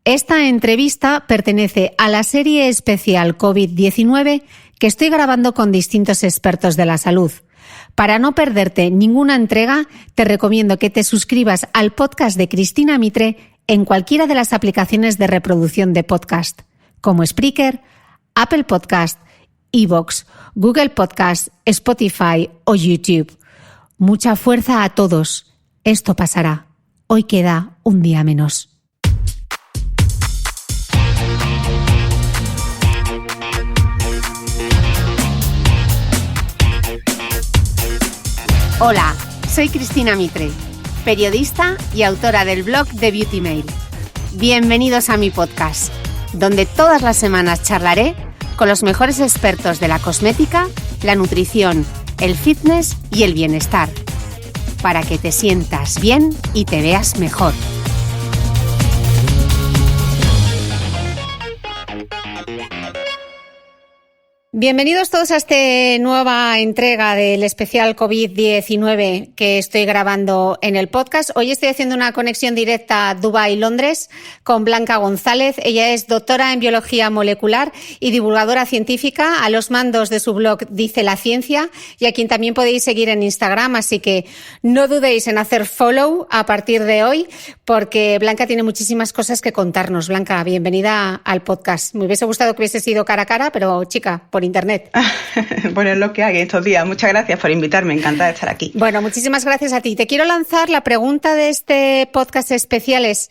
Esta entrevista pertenece a la serie especial COVID-19 que estoy grabando con distintos expertos de la salud. Para no perderte ninguna entrega, te recomiendo que te suscribas al podcast de Cristina Mitre en cualquiera de las aplicaciones de reproducción de podcast, como Spreaker, Apple Podcast, iVoox, Google Podcast, Spotify o YouTube. Mucha fuerza a todos. Esto pasará. Hoy queda un día menos. Hola, soy Cristina Mitre, periodista y autora del blog de Beauty Mail. Bienvenidos a mi podcast, donde todas las semanas charlaré con los mejores expertos de la cosmética, la nutrición, el fitness y el bienestar, para que te sientas bien y te veas mejor. Bienvenidos todos a esta nueva entrega del especial COVID-19 que estoy grabando en el podcast. Hoy estoy haciendo una conexión directa Dubái-Londres con Blanca González. Ella es doctora en biología molecular y divulgadora científica a los mandos de su blog Dice la Ciencia y a quien también podéis seguir en Instagram. Así que no dudéis en hacer follow a partir de hoy porque Blanca tiene muchísimas cosas que contarnos. Blanca, bienvenida al podcast. Me hubiese gustado que hubiese sido cara a cara, pero chica, por internet. Bueno, es lo que hay estos días. Muchas gracias por invitarme, encantada de estar aquí. Bueno, muchísimas gracias a ti. Te quiero lanzar la pregunta de este podcast especial es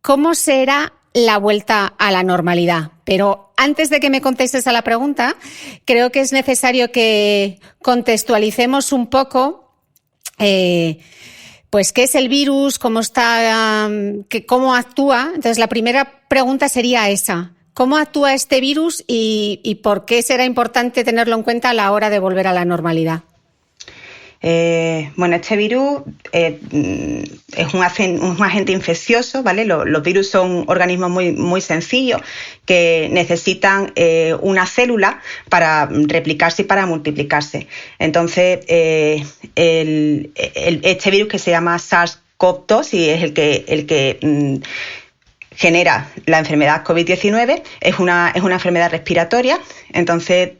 ¿cómo será la vuelta a la normalidad? Pero antes de que me contestes a la pregunta, creo que es necesario que contextualicemos un poco pues qué es el virus, cómo está, cómo actúa. Entonces, la primera pregunta sería esa. ¿Cómo actúa este virus y por qué será importante tenerlo en cuenta a la hora de volver a la normalidad? Bueno, este virus es un agente infeccioso, ¿vale? Los virus son organismos muy sencillos que necesitan una célula para replicarse y para multiplicarse. Entonces, este virus que se llama SARS-CoV-2 y es el que genera la enfermedad COVID-19, es una enfermedad respiratoria, entonces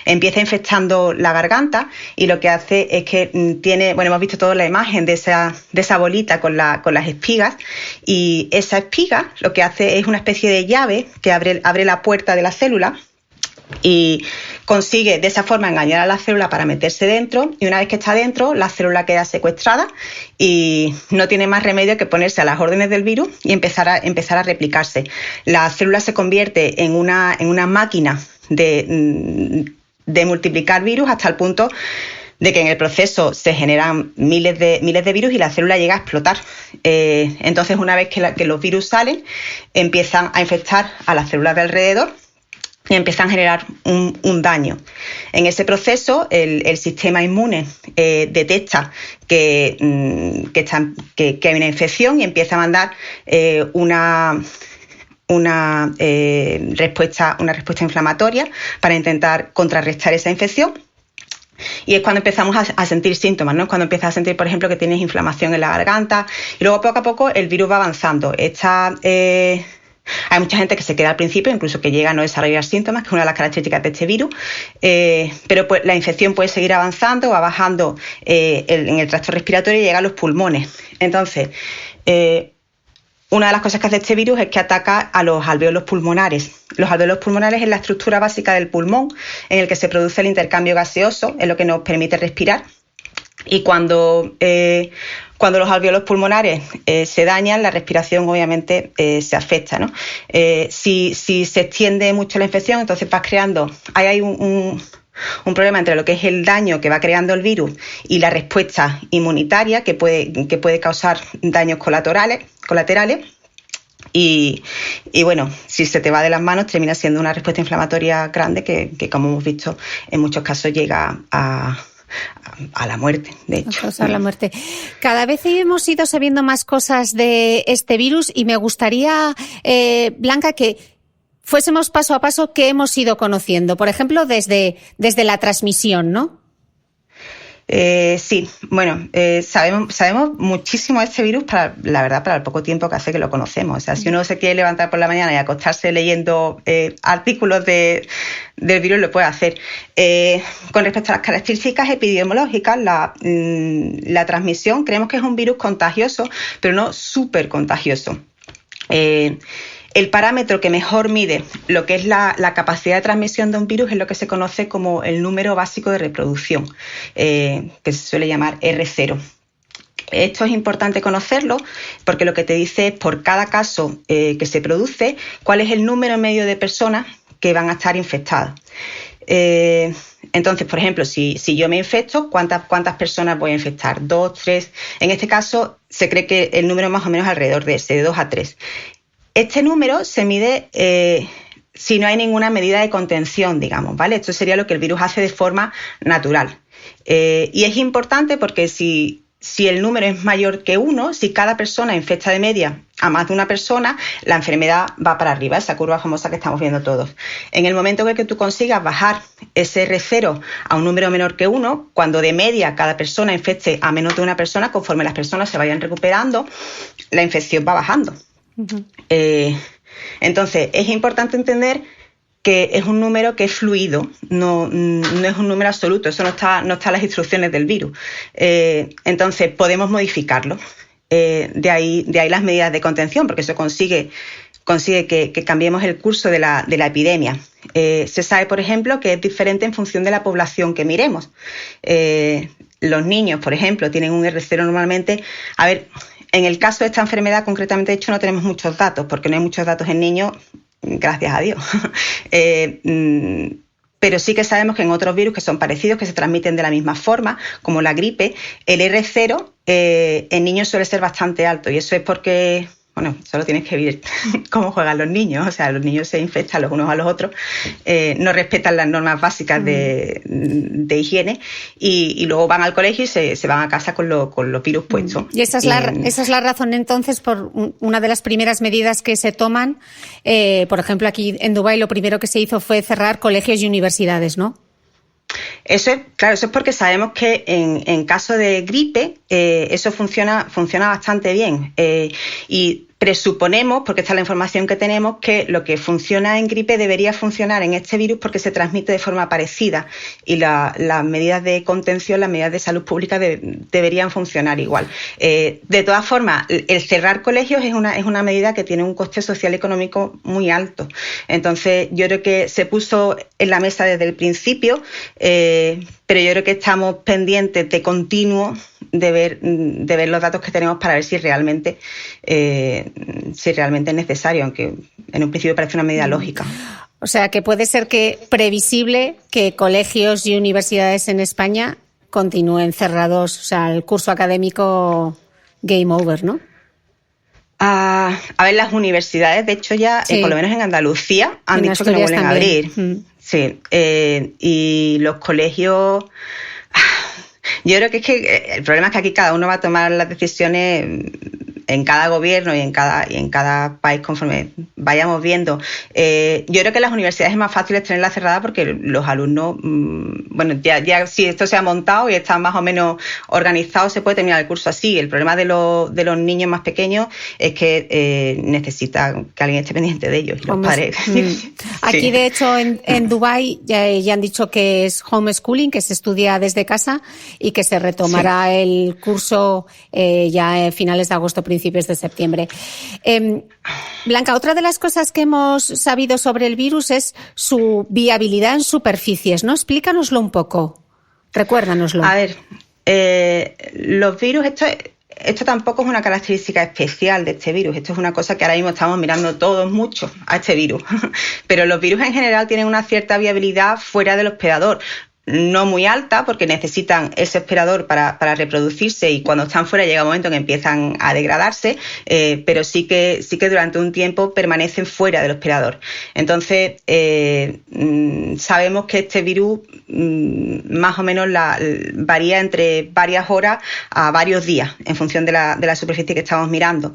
empieza infectando la garganta y lo que hace es que hemos visto toda la imagen de esa bolita con las espigas y esa espiga lo que hace es una especie de llave que abre la puerta de la célula y consigue de esa forma engañar a la célula para meterse dentro y una vez que está dentro la célula queda secuestrada y no tiene más remedio que ponerse a las órdenes del virus y empezar a replicarse. La célula se convierte en una máquina de multiplicar virus hasta el punto de que en el proceso se generan miles de virus y la célula llega a explotar. Entonces una vez que los virus salen empiezan a infectar a las células de alrededor y empiezan a generar un daño. En ese proceso, el sistema inmune detecta que hay una infección y empieza a mandar una respuesta inflamatoria para intentar contrarrestar esa infección. Y es cuando empezamos a sentir síntomas, ¿no? Es cuando empiezas a sentir, por ejemplo, que tienes inflamación en la garganta y luego poco a poco el virus va avanzando. Hay mucha gente que se queda al principio, incluso que llega a no desarrollar síntomas, que es una de las características de este virus, pero pues, la infección puede seguir avanzando, va bajando en el tracto respiratorio y llega a los pulmones. Entonces, una de las cosas que hace este virus es que ataca a los alvéolos pulmonares. Los alvéolos pulmonares es la estructura básica del pulmón en el que se produce el intercambio gaseoso, es lo que nos permite respirar. Y cuando los alvéolos pulmonares se dañan, la respiración obviamente se afecta, ¿no? Si se extiende mucho la infección, entonces vas creando... Hay un problema entre lo que es el daño que va creando el virus y la respuesta inmunitaria que puede causar daños colaterales. Y bueno, si se te va de las manos, termina siendo una respuesta inflamatoria grande que como hemos visto, en muchos casos llega a la muerte, de hecho. A causar la muerte. Cada vez hemos ido sabiendo más cosas de este virus y me gustaría, Blanca, que fuésemos paso a paso qué hemos ido conociendo. Por ejemplo, desde la transmisión, ¿no? Sí, bueno, sabemos muchísimo de este virus la verdad, para el poco tiempo que hace que lo conocemos. O sea, si uno se quiere levantar por la mañana y acostarse leyendo artículos del virus, lo puede hacer. Con respecto a las características epidemiológicas, la transmisión, creemos que es un virus contagioso, pero no súper contagioso. El parámetro que mejor mide lo que es la capacidad de transmisión de un virus es lo que se conoce como el número básico de reproducción, que se suele llamar R0. Esto es importante conocerlo porque lo que te dice es por cada caso que se produce, cuál es el número medio de personas que van a estar infectadas. Entonces, por ejemplo, si yo me infecto, ¿cuántas personas voy a infectar? 2, 3. En este caso, se cree que el número más o menos alrededor de ese, de 2 a 3. Este número se mide si no hay ninguna medida de contención, digamos, ¿vale? Esto sería lo que el virus hace de forma natural. Y es importante porque si el número es mayor que 1, si cada persona infecta de media a más de una persona, la enfermedad va para arriba, esa curva famosa que estamos viendo todos. En el momento en que tú consigas bajar ese R0 a un número menor que 1, cuando de media cada persona infecte a menos de una persona, conforme las personas se vayan recuperando, la infección va bajando. Uh-huh. Entonces, es importante entender que es un número que es fluido, no es un número absoluto, eso no está en las instrucciones del virus. Entonces, podemos modificarlo. De ahí las medidas de contención, porque eso consigue que cambiemos el curso de la epidemia. Se sabe, por ejemplo, que es diferente en función de la población que miremos. Los niños, por ejemplo, tienen un R0 normalmente. A ver, en el caso de esta enfermedad, concretamente, de hecho, no tenemos muchos datos, porque no hay muchos datos en niños, gracias a Dios. Pero sí que sabemos que en otros virus que son parecidos, que se transmiten de la misma forma, como la gripe, el R0 en niños suele ser bastante alto. Y eso es porque, bueno, solo tienes que ver cómo juegan los niños. O sea, los niños se infectan los unos a los otros, no respetan las normas básicas de higiene y luego van al colegio y se van a casa con los virus puestos. Y esa es la razón, entonces, por una de las primeras medidas que se toman. Por ejemplo, aquí en Dubái lo primero que se hizo fue cerrar colegios y universidades, ¿no? Eso es porque sabemos que en caso de gripe eso funciona bastante bien y presuponemos, porque esta es la información que tenemos, que lo que funciona en gripe debería funcionar en este virus porque se transmite de forma parecida y las medidas de contención, las medidas de salud pública deberían funcionar igual. De todas formas, el cerrar colegios es una medida que tiene un coste social y económico muy alto. Entonces, yo creo que se puso en la mesa desde el principio, pero yo creo que estamos pendientes de continuo de ver los datos que tenemos para ver si realmente es necesario, aunque en un principio parece una medida lógica. O sea, que puede ser previsible que colegios y universidades en España continúen cerrados, o sea, el curso académico game over, ¿no? A ver, las universidades, de hecho ya, sí. Por lo menos en Andalucía, han dicho que no vuelven a abrir. Sí, y los colegios... Yo creo que es que el problema es que aquí cada uno va a tomar las decisiones en cada gobierno y en cada país conforme vayamos viendo. Yo creo que las universidades es más fácil tenerlas cerradas porque los alumnos, bueno, ya si esto se ha montado y está más o menos organizado, se puede terminar el curso así. El problema de los niños más pequeños es que necesitan que alguien esté pendiente de ellos y los padres. Aquí, sí. De hecho, en Dubái ya han dicho que es homeschooling, que se estudia desde casa y que se retomará el curso ya a finales de agosto, principios de septiembre. Blanca, otra de las cosas que hemos sabido sobre el virus es su viabilidad en superficies, ¿no? Explícanoslo un poco, recuérdanoslo. A ver, los virus, esto tampoco es una característica especial de este virus, esto es una cosa que ahora mismo estamos mirando todos mucho a este virus, pero los virus en general tienen una cierta viabilidad fuera del hospedador. No muy alta, porque necesitan ese hospedador para reproducirse y cuando están fuera llega un momento en que empiezan a degradarse, pero sí que durante un tiempo permanecen fuera del hospedador. Entonces, sabemos que este virus más o menos varía entre varias horas a varios días en función de la superficie que estamos mirando.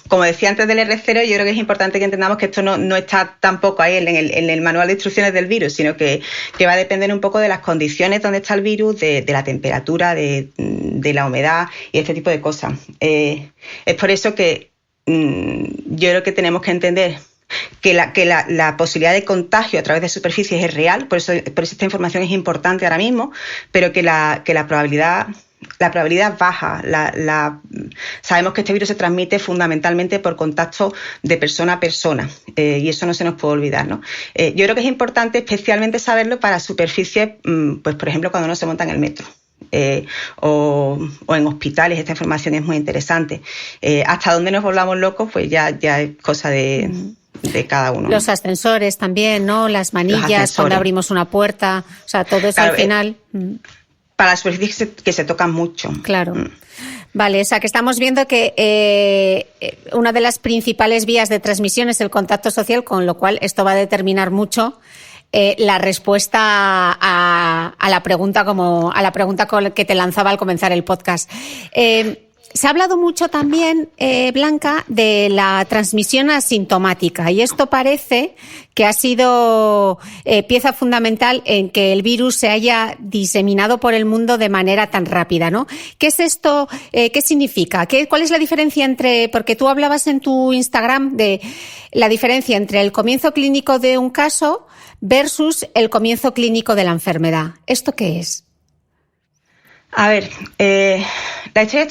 Como decía antes del R0, yo creo que es importante que entendamos que esto no está tampoco ahí en el manual de instrucciones del virus, sino que va a depender depende un poco de las condiciones donde está el virus, de la temperatura, de la humedad y este tipo de cosas. Es por eso que yo creo que tenemos que entender que la posibilidad de contagio a través de superficies es real, por eso esta información es importante ahora mismo, pero que la probabilidad baja. Sabemos que este virus se transmite fundamentalmente por contacto de persona a persona, y eso no se nos puede olvidar, ¿no? Yo creo que es importante especialmente saberlo para superficies, pues por ejemplo cuando uno se monta en el metro. O en hospitales, esta información es muy interesante. Hasta dónde nos volvamos locos, pues ya es cosa de cada uno. Los ascensores también, ¿no? Las manillas, cuando abrimos una puerta, o sea, todo eso claro, al final. Para las superficies que se tocan mucho. Claro. Vale, o sea que estamos viendo que una de las principales vías de transmisión es el contacto social, con lo cual esto va a determinar mucho la respuesta a la pregunta que te lanzaba al comenzar el podcast. Se ha hablado mucho también, Blanca, de la transmisión asintomática, y esto parece que ha sido pieza fundamental en que el virus se haya diseminado por el mundo de manera tan rápida, ¿no? ¿Qué es esto? ¿Qué significa? ¿Cuál es la diferencia porque tú hablabas en tu Instagram de la diferencia entre el comienzo clínico de un caso versus el comienzo clínico de la enfermedad? ¿Esto qué es? A ver, la historia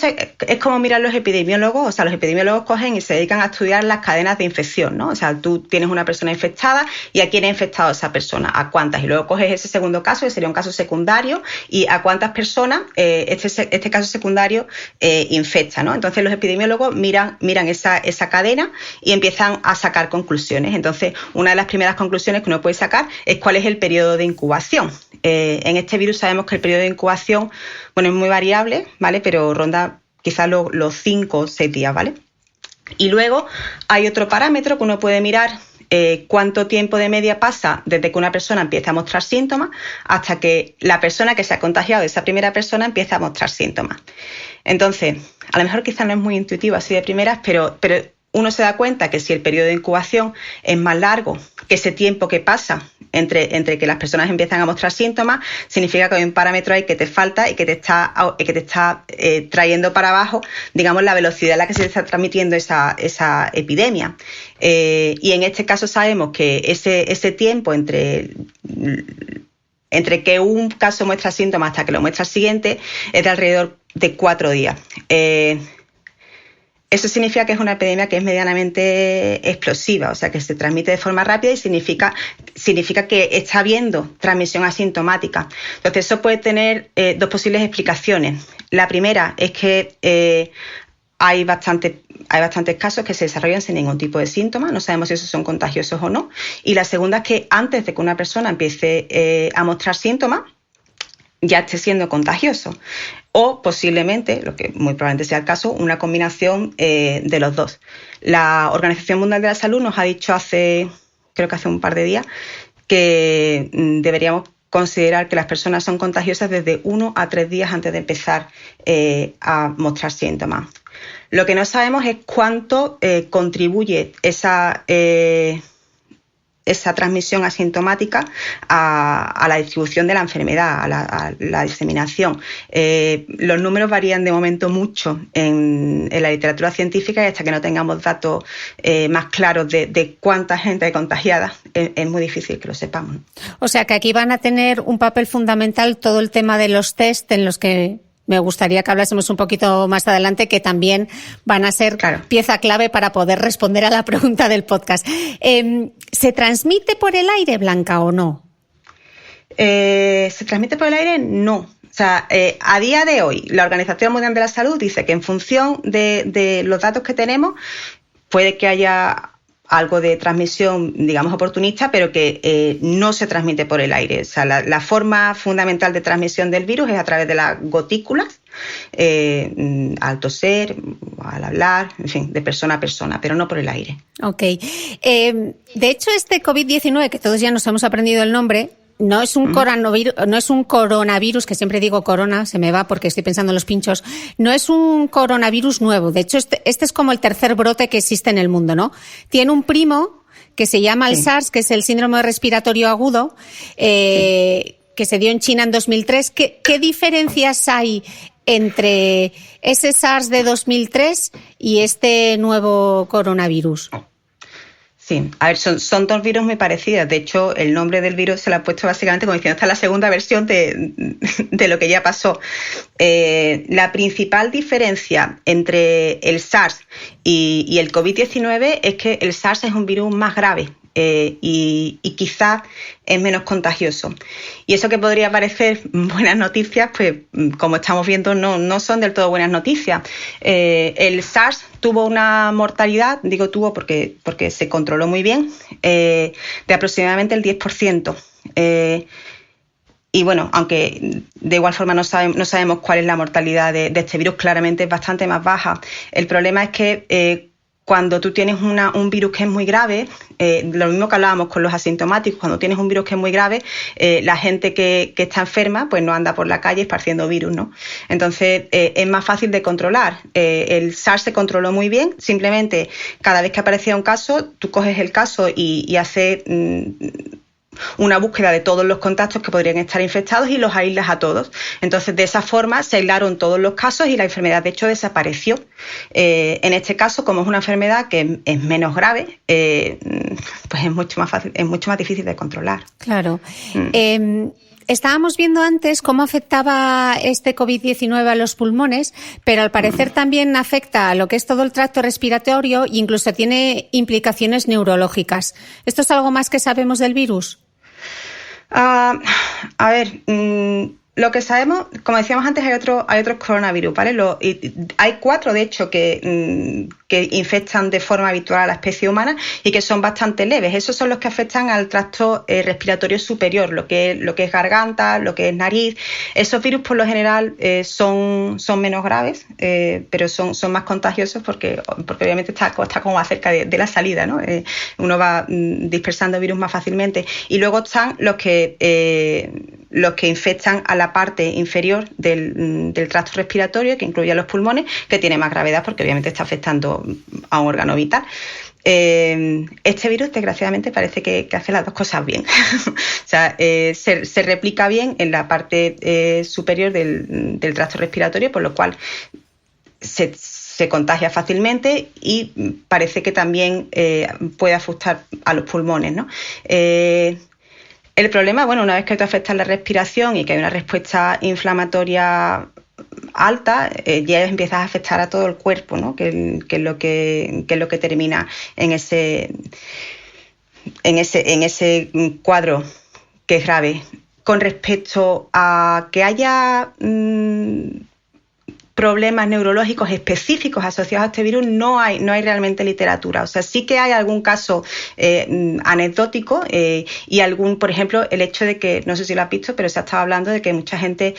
es como miran los epidemiólogos. O sea, los epidemiólogos cogen y se dedican a estudiar las cadenas de infección, ¿no? O sea, tú tienes una persona infectada y a quién ha infectado esa persona, a cuántas, y luego coges ese segundo caso, que sería un caso secundario, y a cuántas personas este caso secundario infecta, ¿no? Entonces los epidemiólogos miran esa cadena y empiezan a sacar conclusiones. Entonces, una de las primeras conclusiones que uno puede sacar es cuál es el periodo de incubación. En este virus sabemos que el periodo de incubación, bueno, es muy variable, ¿vale? Pero ronda quizás los 5 o 6 días, ¿vale? Y luego hay otro parámetro que uno puede mirar, cuánto tiempo de media pasa desde que una persona empieza a mostrar síntomas hasta que la persona que se ha contagiado, esa primera persona, empieza a mostrar síntomas. Entonces, a lo mejor quizás no es muy intuitivo así de primeras, pero uno se da cuenta que si el periodo de incubación es más largo que ese tiempo que pasa entre que las personas empiezan a mostrar síntomas, significa que hay un parámetro ahí que te falta y que te está trayendo para abajo, digamos, la velocidad a la que se está transmitiendo esa epidemia. Y en este caso sabemos que ese tiempo entre que un caso muestra síntomas hasta que lo muestra el siguiente es de alrededor de 4 días. Eso significa que es una epidemia que es medianamente explosiva, o sea, que se transmite de forma rápida y significa que está habiendo transmisión asintomática. Entonces, eso puede tener 2 posibles explicaciones. La primera es que hay bastantes casos que se desarrollan sin ningún tipo de síntomas, no sabemos si esos son contagiosos o no. Y la segunda es que antes de que una persona empiece a mostrar síntomas, ya esté siendo contagioso. O posiblemente, lo que muy probablemente sea el caso, una combinación de los dos. La Organización Mundial de la Salud nos ha dicho creo que hace un par de días, que deberíamos considerar que las personas son contagiosas desde 1 a 3 días antes de empezar a mostrar síntomas. Lo que no sabemos es cuánto contribuye esa transmisión asintomática a la distribución de la enfermedad, a la diseminación. Los números varían de momento mucho en la literatura científica, y hasta que no tengamos datos más claros de cuánta gente hay contagiada, es muy difícil que lo sepamos. O sea que aquí van a tener un papel fundamental todo el tema de los test, en los que me gustaría que hablásemos un poquito más adelante, que también van a ser pieza clave para poder responder a la pregunta del podcast. ¿Se transmite por el aire, Blanca, o no? ¿Se transmite por el aire? No. O sea, a día de hoy, la Organización Mundial de la Salud dice que en función de los datos que tenemos, puede que haya algo de transmisión, digamos, oportunista, pero que no se transmite por el aire. O sea, la forma fundamental de transmisión del virus es a través de las gotículas, al toser, al hablar, en fin, de persona a persona, pero no por el aire. Ok. De hecho, este COVID-19, que todos ya nos hemos aprendido el nombre, no es un coronavirus, que siempre digo corona, se me va porque estoy pensando en los pinchos. No es un coronavirus nuevo. De hecho, este es como el tercer brote que existe en el mundo, ¿no? Tiene un primo que se llama el SARS, que es el síndrome respiratorio agudo, que que se dio en China en 2003. ¿Qué diferencias hay entre ese SARS de 2003 y este nuevo coronavirus? Sí, a ver, son dos virus muy parecidos. De hecho, el nombre del virus se lo ha puesto básicamente como diciendo, esta es la segunda versión de lo que ya pasó. La principal diferencia entre el SARS y el COVID-19 es que el SARS es un virus más grave. Y quizás es menos contagioso. Y eso que podría parecer buenas noticias, pues como estamos viendo no son del todo buenas noticias. El SARS tuvo una mortalidad, digo tuvo porque se controló muy bien, de aproximadamente el 10%. Y bueno, aunque de igual forma no sabemos cuál es la mortalidad de este virus, claramente es bastante más baja. El problema es que cuando tú tienes un virus que es muy grave, lo mismo que hablábamos con los asintomáticos, cuando tienes un virus que es muy grave, la gente que está enferma pues no anda por la calle esparciendo virus, ¿no? Entonces es más fácil de controlar. El SARS se controló muy bien, simplemente cada vez que aparecía un caso, tú coges el caso y haces una búsqueda de todos los contactos que podrían estar infectados y los aíslas a todos. Entonces, de esa forma se aislaron todos los casos y la enfermedad, de hecho, desapareció. En este caso, como es una enfermedad que es menos grave, pues es mucho más fácil, es mucho más difícil de controlar. Claro. Estábamos viendo antes cómo afectaba este COVID-19 a los pulmones, pero al parecer también afecta a lo que es todo el tracto respiratorio e incluso tiene implicaciones neurológicas. ¿Esto es algo más que sabemos del virus? A ver, lo que sabemos, como decíamos antes, hay otros coronavirus, ¿vale? Hay 4, de hecho, que infectan de forma habitual a la especie humana y que son bastante leves. Esos son los que afectan al tracto respiratorio superior, lo que es garganta, lo que es nariz. Esos virus, por lo general, son menos graves, pero son más contagiosos porque obviamente está como más cerca de la salida, ¿no? Uno va dispersando virus más fácilmente. Y luego están los que infectan a la parte inferior del tracto respiratorio, que incluye a los pulmones, que tiene más gravedad porque obviamente está afectando a un órgano vital. Este virus, desgraciadamente, parece que hace las dos cosas bien. O sea, se replica bien en la parte superior del tracto respiratorio, por lo cual se contagia fácilmente y parece que también puede afectar a los pulmones, ¿no? El problema, bueno, una vez que te afecta la respiración y que hay una respuesta inflamatoria alta, ya empiezas a afectar a todo el cuerpo, ¿no? Que es lo que termina en ese cuadro que es grave. Con respecto a que haya problemas neurológicos específicos asociados a este virus, no hay realmente literatura. O sea, sí que hay algún caso anecdótico y algún, por ejemplo, el hecho de que, no sé si lo has visto, pero se ha estado hablando de que mucha gente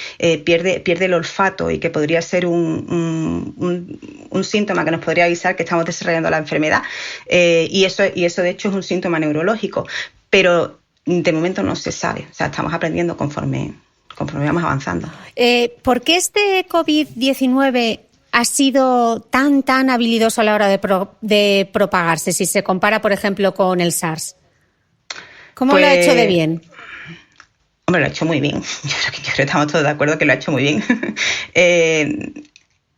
pierde el olfato y que podría ser un síntoma que nos podría avisar que estamos desarrollando la enfermedad. Y eso de hecho es un síntoma neurológico. Pero de momento no se sabe. O sea, estamos aprendiendo conforme vamos avanzando. ¿Por qué este COVID-19 ha sido tan habilidoso a la hora de propagarse, si se compara, por ejemplo, con el SARS? ¿Cómo lo ha hecho de bien? Hombre, lo ha hecho muy bien. Yo creo que estamos todos de acuerdo que lo ha hecho muy bien.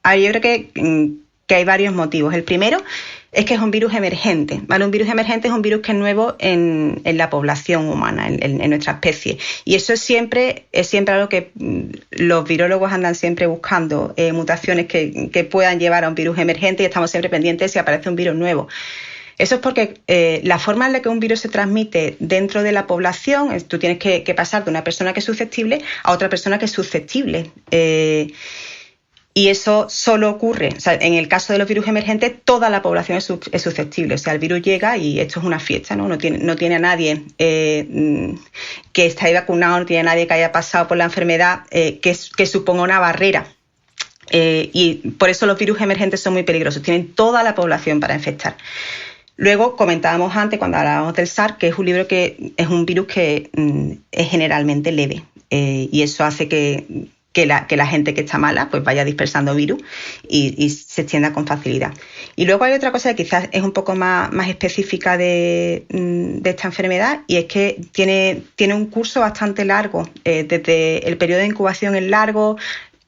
Yo creo que hay varios motivos. El primero es que es un virus emergente, ¿vale? Un virus emergente es un virus que es nuevo en la población humana, en nuestra especie. Y eso es siempre algo que los virólogos andan siempre buscando, mutaciones que puedan llevar a un virus emergente, y estamos siempre pendientes si aparece un virus nuevo. Eso es porque la forma en la que un virus se transmite dentro de la población, tú tienes que pasar de una persona que es susceptible a otra persona que es susceptible. Y eso solo ocurre, o sea, en el caso de los virus emergentes, toda la población es susceptible. O sea, el virus llega y esto es una fiesta, ¿no? No tiene a nadie que esté vacunado, no tiene a nadie que haya pasado por la enfermedad que suponga una barrera. Y por eso los virus emergentes son muy peligrosos, tienen toda la población para infectar. Luego comentábamos antes, cuando hablábamos del SARS, que es un virus que es generalmente leve, y eso hace que que la gente que está mala pues vaya dispersando virus y se extienda con facilidad. Y luego hay otra cosa que quizás es un poco más específica de esta enfermedad, y es que tiene un curso bastante largo. Desde el periodo de incubación es largo,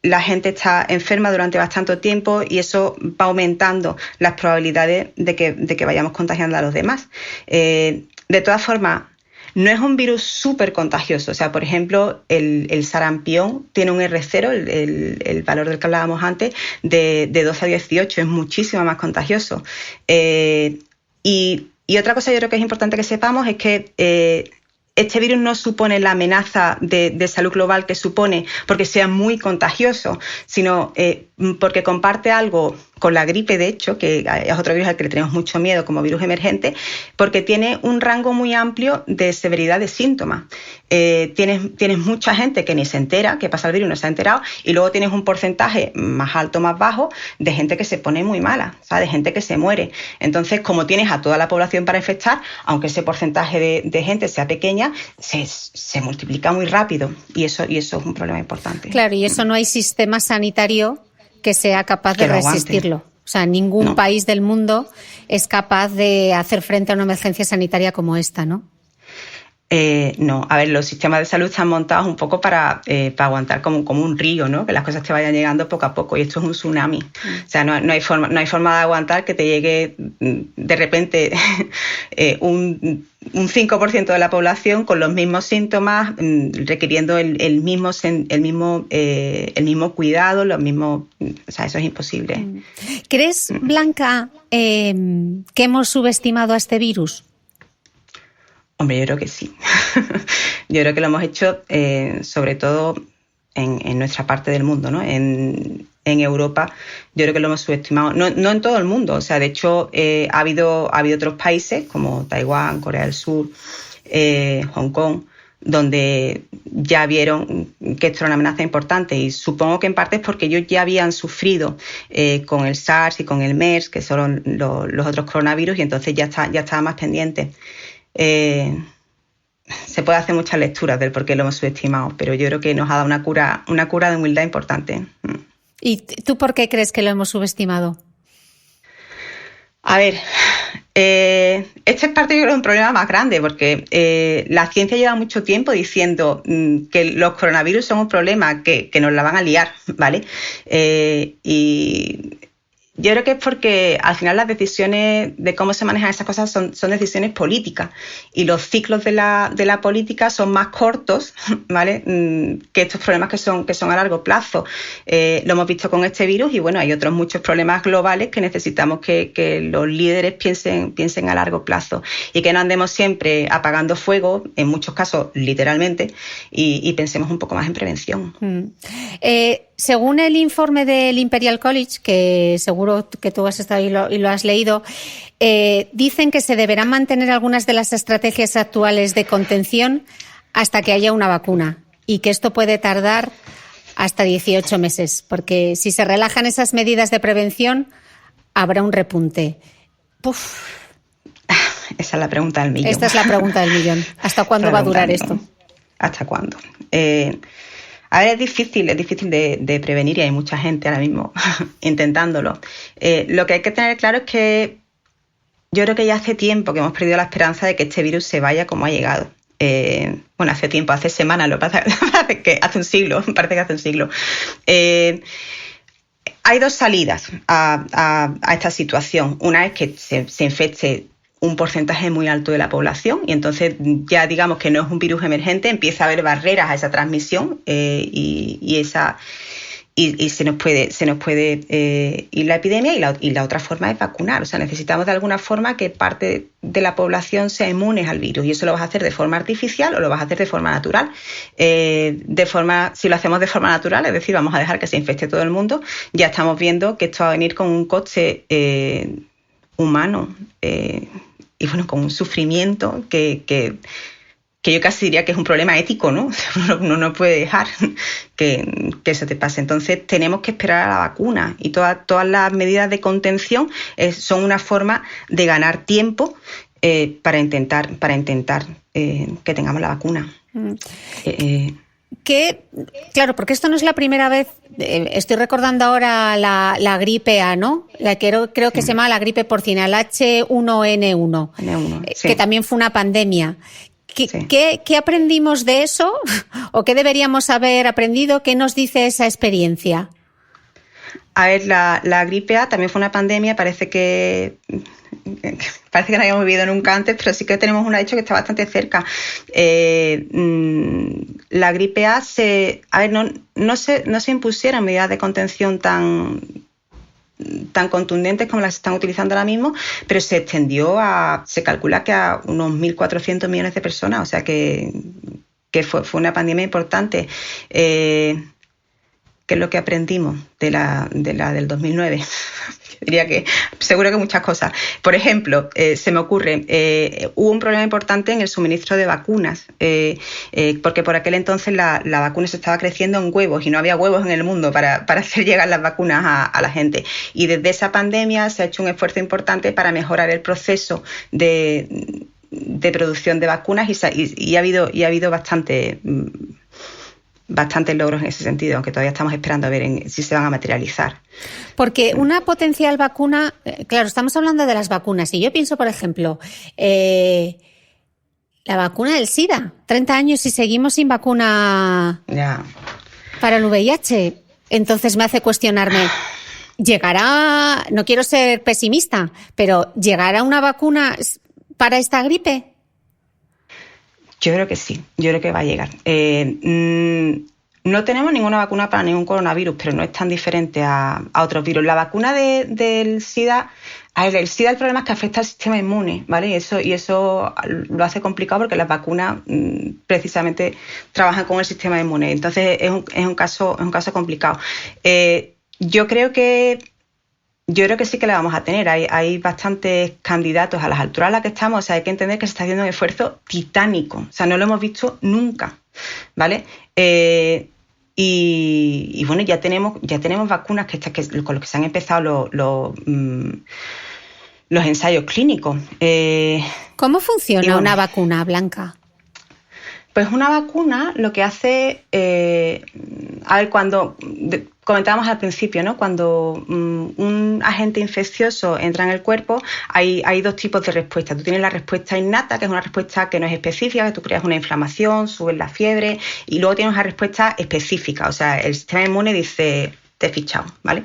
la gente está enferma durante bastante tiempo y eso va aumentando las probabilidades de que vayamos contagiando a los demás. De todas formas, no es un virus súper contagioso. O sea, por ejemplo, el sarampión tiene un R0, el valor del que hablábamos antes, de 12 a 18. Es muchísimo más contagioso. Y otra cosa yo creo que es importante que sepamos es que este virus no supone la amenaza de salud global que supone porque sea muy contagioso, sino porque comparte algo con la gripe, de hecho, que es otro virus al que le tenemos mucho miedo como virus emergente, porque tiene un rango muy amplio de severidad de síntomas. Tienes mucha gente que ni se entera, que pasa el virus y no se ha enterado, y luego tienes un porcentaje más alto, más bajo, de gente que se pone muy mala, ¿sabes? De gente que se muere. Entonces, como tienes a toda la población para infectar, aunque ese porcentaje de gente sea pequeña, se multiplica muy rápido, y eso es un problema importante. Claro, y eso no hay sistema sanitario que sea capaz de resistirlo. O sea, ningún país del mundo es capaz de hacer frente a una emergencia sanitaria como esta, ¿no? No, a ver, los sistemas de salud están montados un poco para aguantar como un río, ¿no? Que las cosas te vayan llegando poco a poco, y esto es un tsunami. O sea, no hay forma de aguantar que te llegue de repente un 5% de la población con los mismos síntomas, requiriendo el mismo cuidado, los mismos. O sea, eso es imposible. ¿Crees, Blanca, que hemos subestimado a este virus? Hombre, yo creo que sí. Yo creo que lo hemos hecho sobre todo en nuestra parte del mundo, ¿no? En Europa yo creo que lo hemos subestimado. No en todo el mundo. O sea, de hecho, ha habido otros países como Taiwán, Corea del Sur, Hong Kong, donde ya vieron que esto era una amenaza importante, y supongo que en parte es porque ellos ya habían sufrido con el SARS y con el MERS, que son los otros coronavirus, y entonces ya estaba más pendiente. Se puede hacer muchas lecturas del por qué lo hemos subestimado, pero yo creo que nos ha dado una cura de humildad importante. ¿Y tú por qué crees que lo hemos subestimado? A ver, este es parte, yo creo, de un problema más grande, porque la ciencia lleva mucho tiempo diciendo que los coronavirus son un problema, que nos la van a liar, ¿vale? Y yo creo que es porque al final las decisiones de cómo se manejan esas cosas son decisiones políticas, y los ciclos de la política son más cortos, ¿vale? Que estos problemas que son a largo plazo. Lo hemos visto con este virus, y bueno, hay otros muchos problemas globales que necesitamos que los líderes piensen a largo plazo, y que no andemos siempre apagando fuego, en muchos casos literalmente, y pensemos un poco más en prevención. Según el informe del Imperial College, que seguro que tú has estado y lo has leído, dicen que se deberán mantener algunas de las estrategias actuales de contención hasta que haya una vacuna, y que esto puede tardar hasta 18 meses, porque si se relajan esas medidas de prevención, habrá un repunte. Uf. Esa es la pregunta del millón. Esta es la pregunta del millón. ¿Hasta cuándo va a durar esto? ¿Hasta cuándo? A ver, es difícil de prevenir, y hay mucha gente ahora mismo intentándolo. Lo que hay que tener claro es que yo creo que ya hace tiempo que hemos perdido la esperanza de que este virus se vaya como ha llegado. Bueno, hace tiempo, hace semanas, lo que pasa es que hace un siglo, parece que hace un siglo. Hay dos salidas a esta situación. Una es que se infecte un porcentaje muy alto de la población, y entonces ya digamos que no es un virus emergente, empieza a haber barreras a esa transmisión, y se nos puede ir la epidemia, y la otra forma es vacunar. O sea, necesitamos de alguna forma que parte de la población sea inmune al virus, y eso lo vas a hacer de forma artificial o lo vas a hacer de forma natural. Si lo hacemos de forma natural, es decir, vamos a dejar que se infecte todo el mundo, ya estamos viendo que esto va a venir con un coste humano, y bueno, con un sufrimiento que yo casi diría que es un problema ético, ¿no? Uno no puede dejar que eso te pase. Entonces tenemos que esperar a la vacuna, y todas las medidas de contención son una forma de ganar tiempo para intentar que tengamos la vacuna. Claro, porque esto no es la primera vez. Estoy recordando ahora la gripe A, ¿no? Creo que se llama la gripe porcina, el H1N1, sí. que también fue una pandemia. Sí. ¿Qué aprendimos de eso? ¿O qué deberíamos haber aprendido? ¿Qué nos dice esa experiencia? A ver, la gripe A también fue una pandemia, parece que no habíamos vivido nunca antes, pero sí que tenemos un hecho que está bastante cerca. La gripe A no se impusieron medidas de contención tan contundentes como las están utilizando ahora mismo, pero se extendió se calcula que a unos 1.400 millones de personas, o sea que fue una pandemia importante. ¿Qué es lo que aprendimos de la del 2009? Yo diría que seguro que muchas cosas. Por ejemplo, se me ocurre, hubo un problema importante en el suministro de vacunas, porque por aquel entonces la vacuna se estaba creciendo en huevos y no había huevos en el mundo para hacer llegar las vacunas a la gente. Y desde esa pandemia se ha hecho un esfuerzo importante para mejorar el proceso de producción de vacunas y ha habido bastantes logros en ese sentido, aunque todavía estamos esperando a ver si se van a materializar. Porque una potencial vacuna, claro, estamos hablando de las vacunas, y yo pienso, por ejemplo, la vacuna del SIDA, 30 años y seguimos sin vacuna para el VIH. Entonces me hace cuestionarme, ¿llegará, no quiero ser pesimista, pero ¿llegará una vacuna para esta gripe? Yo creo que sí, yo creo que va a llegar. No tenemos ninguna vacuna para ningún coronavirus, pero no es tan diferente a otros virus. La vacuna del SIDA, el SIDA, el problema es que afecta al sistema inmune, ¿vale? Y eso lo hace complicado porque las vacunas precisamente trabajan con el sistema inmune. Entonces es un caso complicado. Yo creo que sí que la vamos a tener. Hay bastantes candidatos a las alturas a las que estamos. O sea, hay que entender que se está haciendo un esfuerzo titánico. O sea, no lo hemos visto nunca, ¿vale? Y bueno, ya tenemos vacunas con las que se han empezado los ensayos clínicos. ¿Cómo funciona una vacuna, Blanca? Pues una vacuna lo que hace, cuando comentábamos al principio, ¿no? Cuando un agente infeccioso entra en el cuerpo, hay dos tipos de respuesta. Tú tienes la respuesta innata, que es una respuesta que no es específica, que tú creas una inflamación, subes la fiebre, y luego tienes una respuesta específica. O sea, el sistema inmune dice, te he fichado, ¿vale?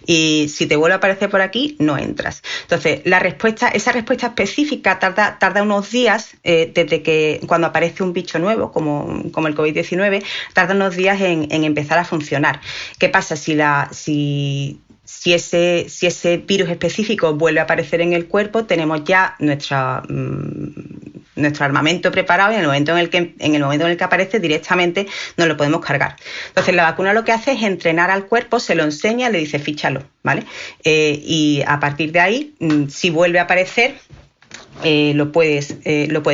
Y si te vuelve a aparecer por aquí, no entras. Entonces, esa respuesta específica tarda unos días, desde que cuando aparece un bicho nuevo, como el COVID-19, tarda unos días en empezar a funcionar. ¿Qué pasa si ese virus específico vuelve a aparecer en el cuerpo? Tenemos ya nuestro armamento preparado, y en el momento en el que aparece directamente nos lo podemos cargar. Entonces la vacuna lo que hace es entrenar al cuerpo, se lo enseña, le dice fíchalo, ¿vale? Y a partir de ahí, si vuelve a aparecer, lo puedes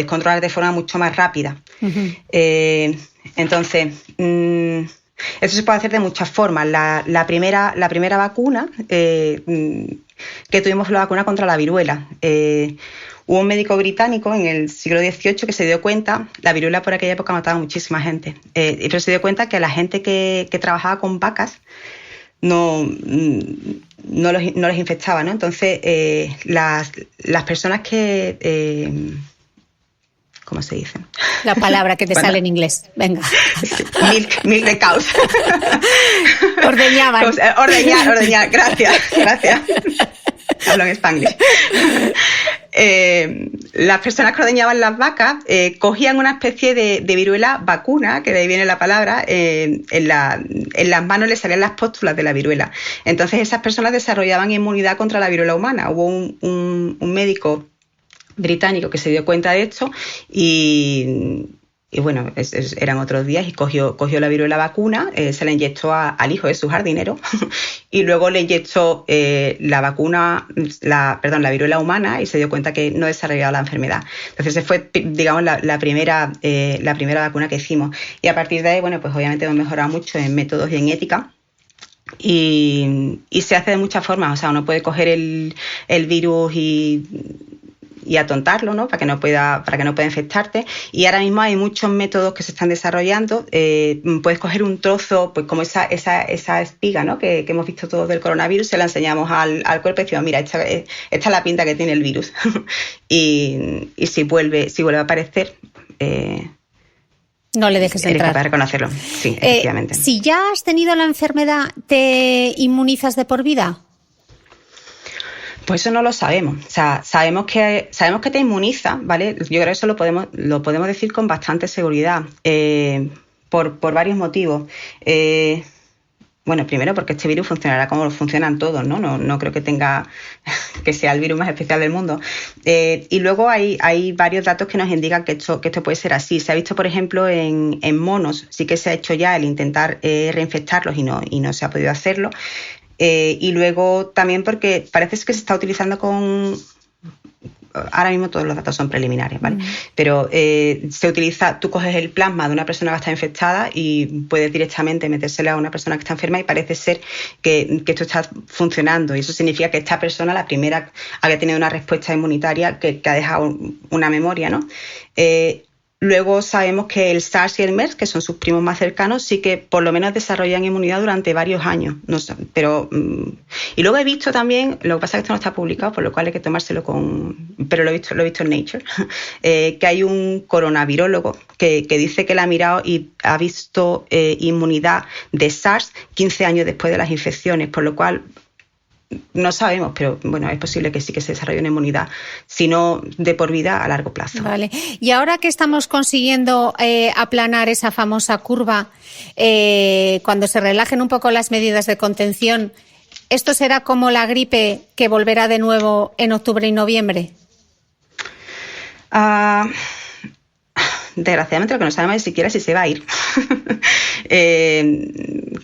controlar de forma mucho más rápida. Uh-huh. Entonces, eso se puede hacer de muchas formas. La primera vacuna que tuvimos fue la vacuna contra la viruela. Hubo un médico británico en el siglo XVIII que se dio cuenta, la viruela por aquella época mataba a muchísima gente, pero se dio cuenta que la gente que trabajaba con vacas no los infectaba, ¿no? Entonces, las personas que... ¿cómo se dice? La palabra que te sale en inglés. Venga. Milk de cows. Ordeñaban. Ordeñar. Gracias. Hablo en Spanglish. Las personas que ordeñaban las vacas cogían una especie de viruela vacuna, que de ahí viene la palabra, en las manos les salían las pústulas de la viruela. Entonces esas personas desarrollaban inmunidad contra la viruela humana. Hubo un médico británico que se dio cuenta de esto y bueno, eran otros días, y cogió la viruela vacuna, se la inyectó al hijo de su jardinero y luego le inyectó la viruela humana, y se dio cuenta que no desarrollaba la enfermedad. Entonces esa fue, digamos, la primera vacuna que hicimos, y a partir de ahí, bueno, pues obviamente hemos mejorado mucho en métodos y en ética. Y se hace de muchas formas. O sea, uno puede coger el virus y y atontarlo, ¿no? Para que no pueda infectarte. Y ahora mismo hay muchos métodos que se están desarrollando. Puedes coger un trozo, pues como esa espiga, ¿no? que hemos visto todos del coronavirus, se la enseñamos al cuerpo y decimos, mira, esta es la pinta que tiene el virus. y si vuelve a aparecer, no le dejes entrar. Eres capaz de reconocerlo. Sí, efectivamente. Si ya has tenido la enfermedad, ¿te inmunizas de por vida? Pues eso no lo sabemos. O sea, sabemos que te inmuniza, ¿vale? Yo creo que eso lo podemos decir con bastante seguridad, por varios motivos. Bueno, primero porque este virus funcionará como funcionan todos, ¿no? No creo que sea el virus más especial del mundo. Y luego hay varios datos que nos indican que esto puede ser así. Se ha visto, por ejemplo, en monos, sí que se ha hecho ya el intentar reinfectarlos y no se ha podido hacerlo. Y luego también porque parece que se está utilizando ahora mismo todos los datos son preliminares, ¿vale? Pero se utiliza, tú coges el plasma de una persona que está infectada y puedes directamente metérsela a una persona que está enferma y parece ser que esto está funcionando, y eso significa que esta persona, la primera, había tenido una respuesta inmunitaria que ha dejado una memoria, ¿no? Luego sabemos que el SARS y el MERS, que son sus primos más cercanos, sí que por lo menos desarrollan inmunidad durante varios años. No sé, pero y luego he visto también, lo que pasa es que esto no está publicado, por lo cual hay que tomárselo pero lo he visto en Nature, que hay un coronavirólogo que dice que la ha mirado y ha visto inmunidad de SARS 15 años después de las infecciones, por lo cual no sabemos, pero bueno, es posible que sí que se desarrolle una inmunidad, si no de por vida, a largo plazo. Vale. Y ahora que estamos consiguiendo aplanar esa famosa curva, cuando se relajen un poco las medidas de contención, ¿esto será como la gripe que volverá de nuevo en octubre y noviembre? Desgraciadamente lo que no sabemos es siquiera si se va a ir.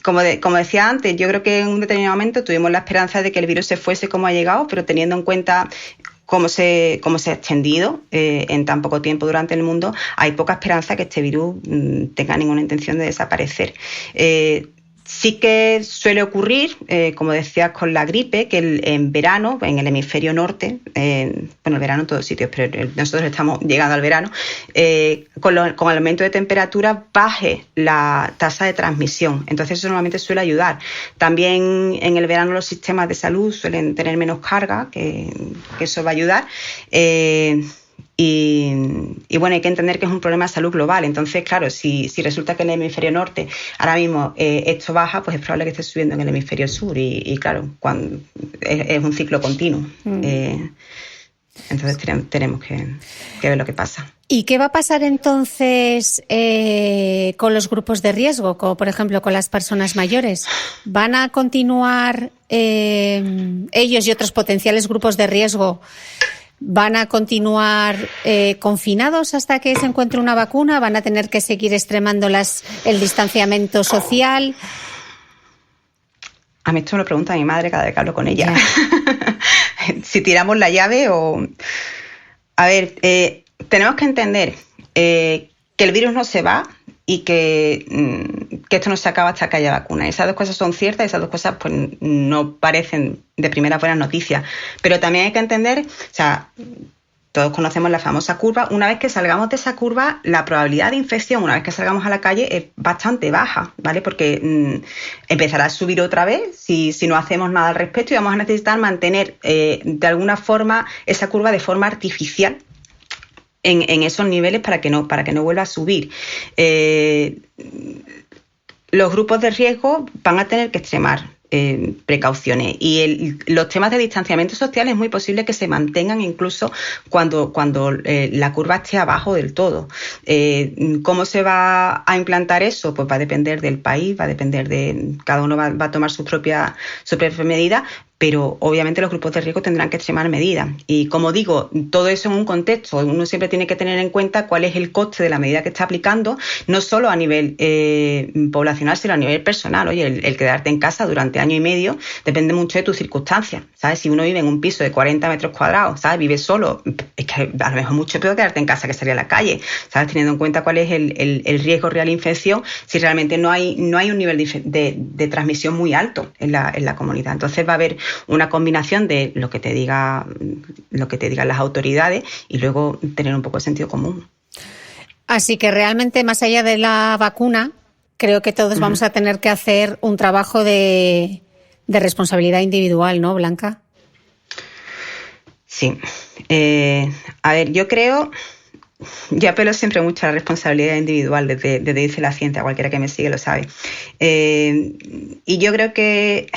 Como decía antes, yo creo que en un determinado momento tuvimos la esperanza de que el virus se fuese como ha llegado, pero teniendo en cuenta cómo se ha extendido en tan poco tiempo durante el mundo, hay poca esperanza que este virus tenga ninguna intención de desaparecer. Sí que suele ocurrir, como decías, con la gripe, que en verano, en el hemisferio norte, bueno, el verano en todos sitios, pero nosotros estamos llegando al verano, con el aumento de temperatura baje la tasa de transmisión. Entonces eso normalmente suele ayudar. También en el verano los sistemas de salud suelen tener menos carga, que eso va a ayudar. Y bueno, hay que entender que es un problema de salud global. Entonces, claro, si resulta que en el hemisferio norte ahora mismo esto baja, pues es probable que esté subiendo en el hemisferio sur. Y claro, es un ciclo continuo. Entonces tenemos que ver lo que pasa. ¿Y qué va a pasar entonces con los grupos de riesgo, como por ejemplo con las personas mayores? ¿Van a continuar ellos y otros potenciales grupos de riesgo? ¿Van a continuar confinados hasta que se encuentre una vacuna? ¿Van a tener que seguir extremando el distanciamiento social? A mí esto me lo pregunta mi madre cada vez que hablo con ella. Si tiramos la llave o... A ver, tenemos que entender que el virus no se va y que esto no se acaba hasta que haya vacuna. Esas dos cosas son ciertas y esas dos cosas pues no parecen de primera buenas noticias. Pero también hay que entender, o sea, todos conocemos la famosa curva. Una vez que salgamos de esa curva, la probabilidad de infección, una vez que salgamos a la calle, es bastante baja, ¿vale? Porque empezará a subir otra vez si no hacemos nada al respecto, y vamos a necesitar mantener de alguna forma esa curva de forma artificial en esos niveles para que no vuelva a subir. Los grupos de riesgo van a tener que extremar precauciones, y los temas de distanciamiento social es muy posible que se mantengan incluso cuando la curva esté abajo del todo. ¿Cómo se va a implantar eso? Pues va a depender del país, va a depender de... Cada uno va a tomar su propia medida, pero obviamente los grupos de riesgo tendrán que extremar medidas. Y como digo, todo eso en un contexto. Uno siempre tiene que tener en cuenta cuál es el coste de la medida que está aplicando, no solo a nivel poblacional, sino a nivel personal. Oye, el quedarte en casa durante año y medio depende mucho de tus circunstancias, ¿sabes? Si uno vive en un piso de 40 metros cuadrados, ¿sabes? Vive solo, es que a lo mejor mucho peor quedarte en casa que salir a la calle, ¿sabes? Teniendo en cuenta cuál es el riesgo real de infección, si realmente no hay un nivel de transmisión muy alto en la comunidad. Entonces va a haber una combinación de lo que te digan las autoridades y luego tener un poco de sentido común. Así que realmente, más allá de la vacuna, creo que todos vamos a tener que hacer un trabajo de responsabilidad individual, ¿no, Blanca? Sí. A ver, yo apelo siempre mucho a la responsabilidad individual desde dice la ciencia, cualquiera que me sigue lo sabe. Y yo creo que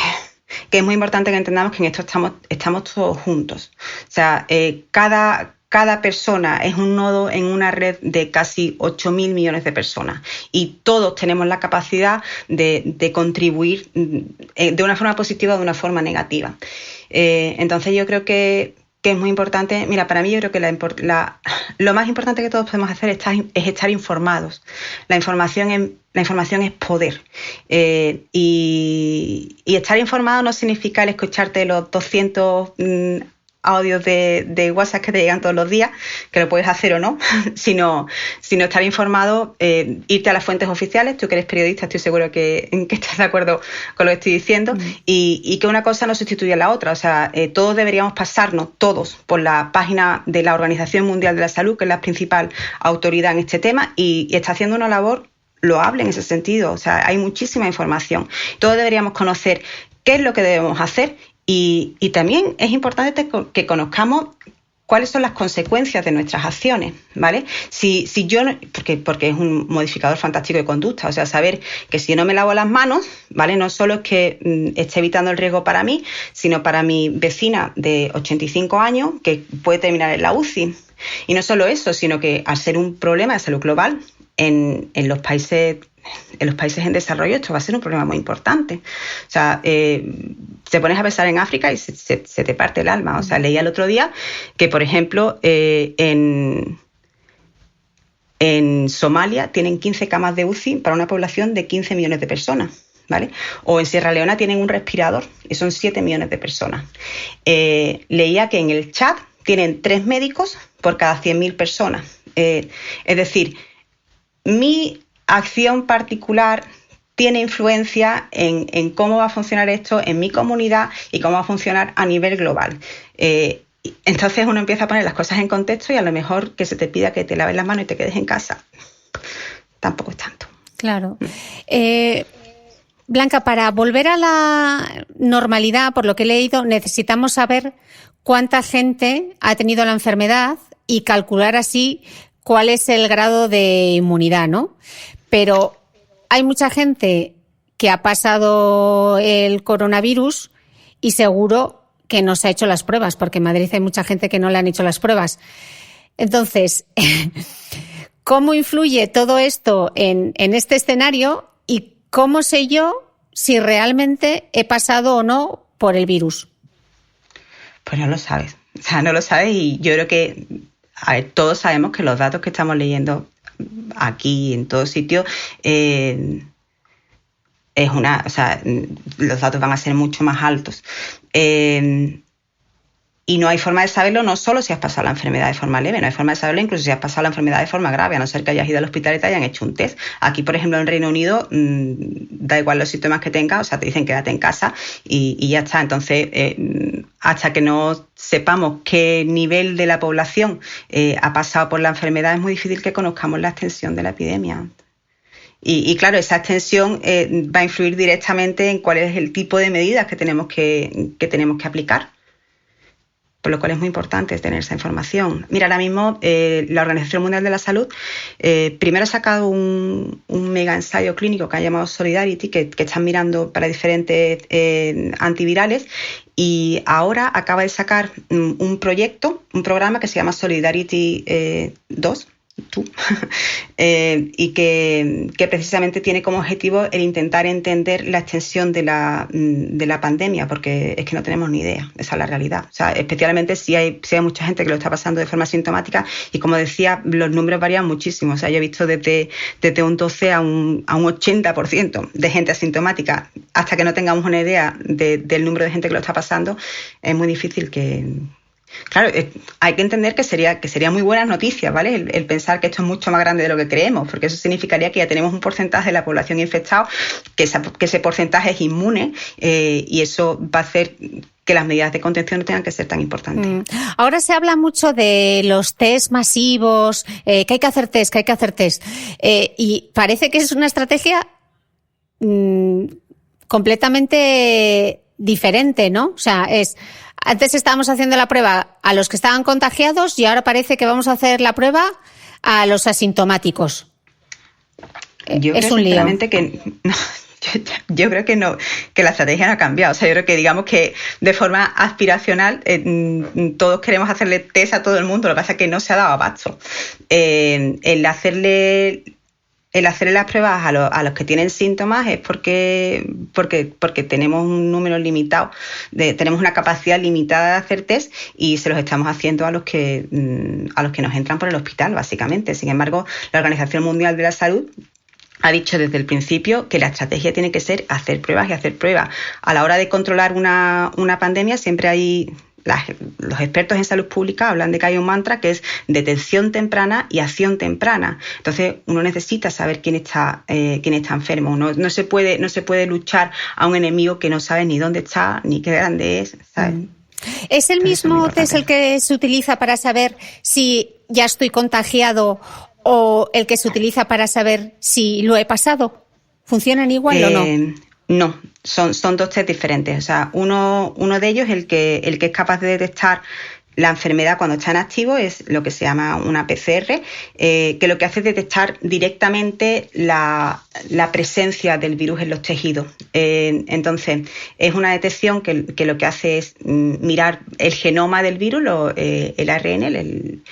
es muy importante que entendamos que en esto estamos todos juntos. O sea, cada persona es un nodo en una red de casi 8.000 millones de personas y todos tenemos la capacidad de contribuir de una forma positiva o de una forma negativa. Entonces yo creo que es muy importante. Mira, para mí yo creo que lo más importante que todos podemos hacer es estar informados. La información es poder. Y estar informado no significa el escucharte los 200 audios de WhatsApp que te llegan todos los días, que lo puedes hacer o no, sino estar informado, irte a las fuentes oficiales. Tú que eres periodista, estoy seguro que estás de acuerdo con lo que estoy diciendo, y que una cosa no sustituye a la otra. O sea, todos deberíamos pasarnos, todos, por la página de la Organización Mundial de la Salud, que es la principal autoridad en este tema, y está haciendo una labor loable en ese sentido. O sea, hay muchísima información. Todos deberíamos conocer qué es lo que debemos hacer. Y también es importante que conozcamos cuáles son las consecuencias de nuestras acciones, ¿vale? Porque es un modificador fantástico de conducta. O sea, saber que si yo no me lavo las manos, ¿vale? No solo es que esté evitando el riesgo para mí, sino para mi vecina de 85 años que puede terminar en la UCI. Y no solo eso, sino que al ser un problema de salud global en los países en desarrollo, esto va a ser un problema muy importante. O sea, te pones a pensar en África y se te parte el alma. O sea, leía el otro día que, por ejemplo, en Somalia tienen 15 camas de UCI para una población de 15 millones de personas, ¿vale? O en Sierra Leona tienen un respirador y son 7 millones de personas. Leía que en el Chad tienen 3 médicos por cada 100.000 personas. Es decir, mi acción particular tiene influencia en cómo va a funcionar esto en mi comunidad y cómo va a funcionar a nivel global. Entonces uno empieza a poner las cosas en contexto y a lo mejor que se te pida que te laves las manos y te quedes en casa tampoco es tanto. Claro. Blanca, para volver a la normalidad, por lo que he leído, necesitamos saber cuánta gente ha tenido la enfermedad y calcular así cuál es el grado de inmunidad, ¿no? Pero hay mucha gente que ha pasado el coronavirus y seguro que no se ha hecho las pruebas, porque en Madrid hay mucha gente que no le han hecho las pruebas. Entonces, ¿cómo influye todo esto en este escenario y cómo sé yo si realmente he pasado o no por el virus? Pues no lo sabes. O sea, no lo sabes y yo creo que todos sabemos que los datos que estamos leyendo aquí en todo sitio los datos van a ser mucho más altos. Y no hay forma de saberlo, no solo si has pasado la enfermedad de forma leve, no hay forma de saberlo incluso si has pasado la enfermedad de forma grave, a no ser que hayas ido al hospital y te hayan hecho un test. Aquí, por ejemplo, en Reino Unido, da igual los síntomas que tengas, o sea, te dicen quédate en casa y ya está. Entonces, hasta que no sepamos qué nivel de la población ha pasado por la enfermedad, es muy difícil que conozcamos la extensión de la epidemia. Y claro, esa extensión va a influir directamente en cuál es el tipo de medidas que tenemos que aplicar. Por lo cual es muy importante tener esa información. Mira, ahora mismo la Organización Mundial de la Salud primero ha sacado un mega ensayo clínico que ha llamado Solidarity, que están mirando para diferentes antivirales, y ahora acaba de sacar un programa que se llama Solidarity 2, y que precisamente tiene como objetivo el intentar entender la extensión de la pandemia, porque es que no tenemos ni idea, esa es la realidad. O sea, especialmente si hay mucha gente que lo está pasando de forma sintomática y, como decía, los números varían muchísimo. O sea, yo he visto desde un 12 a un 80% de gente asintomática. Hasta que no tengamos una idea del número de gente que lo está pasando, es muy difícil que Claro, hay que entender que sería muy buena noticia, ¿vale? El pensar que esto es mucho más grande de lo que creemos, porque eso significaría que ya tenemos un porcentaje de la población infectada, que ese porcentaje es inmune, y eso va a hacer que las medidas de contención no tengan que ser tan importantes. Ahora se habla mucho de los test masivos, que hay que hacer test, y parece que es una estrategia completamente diferente, ¿no? O sea, antes estábamos haciendo la prueba a los que estaban contagiados y ahora parece que vamos a hacer la prueba a los asintomáticos. Yo es creo un lío. que no, yo creo que no, que la estrategia no ha cambiado. O sea, yo creo que digamos que de forma aspiracional todos queremos hacerle test a todo el mundo, lo que pasa es que no se ha dado abasto. El hacerle las pruebas a los que tienen síntomas es porque tenemos un número limitado, tenemos una capacidad limitada de hacer test y se los estamos haciendo a los que nos entran por el hospital, básicamente. Sin embargo, la Organización Mundial de la Salud ha dicho desde el principio que la estrategia tiene que ser hacer pruebas y hacer pruebas. A la hora de controlar una pandemia siempre hay... Los expertos en salud pública hablan de que hay un mantra que es detección temprana y acción temprana. Entonces uno necesita saber quién está enfermo. No se puede luchar a un enemigo que no sabe ni dónde está ni qué grande es, ¿sabes? ¿Es el mismo test el que se utiliza para saber si ya estoy contagiado o el que se utiliza para saber si lo he pasado? ¿Funcionan igual o no? No, son dos test diferentes. O sea, uno de ellos, el que es capaz de detectar la enfermedad cuando está en activo, es lo que se llama una PCR, que lo que hace es detectar directamente la presencia del virus en los tejidos. Entonces, es una detección que lo que hace es mirar el genoma del virus, el ARN,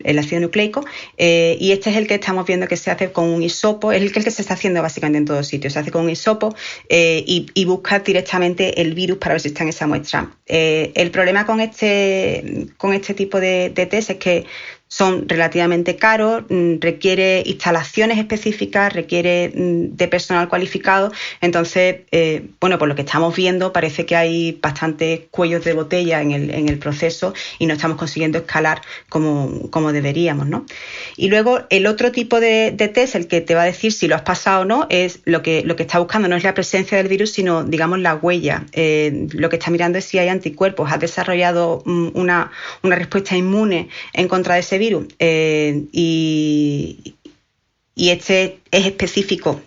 el ácido nucleico, y este es el que estamos viendo que se hace con un hisopo, es el que se está haciendo básicamente en todos sitios. Se hace con un hisopo y busca directamente el virus para ver si está en esa muestra. El problema con este tipo de test es que son relativamente caros, requiere instalaciones específicas, requiere de personal cualificado. Entonces, por lo que estamos viendo, parece que hay bastantes cuellos de botella en el proceso y no estamos consiguiendo escalar como deberíamos, ¿no? Y luego, el otro tipo de test, el que te va a decir si lo has pasado o no, es lo que está buscando no es la presencia del virus, sino, digamos, la huella. Lo que está mirando es si hay anticuerpos. Has desarrollado una respuesta inmune en contra de ese virus, y este es específico,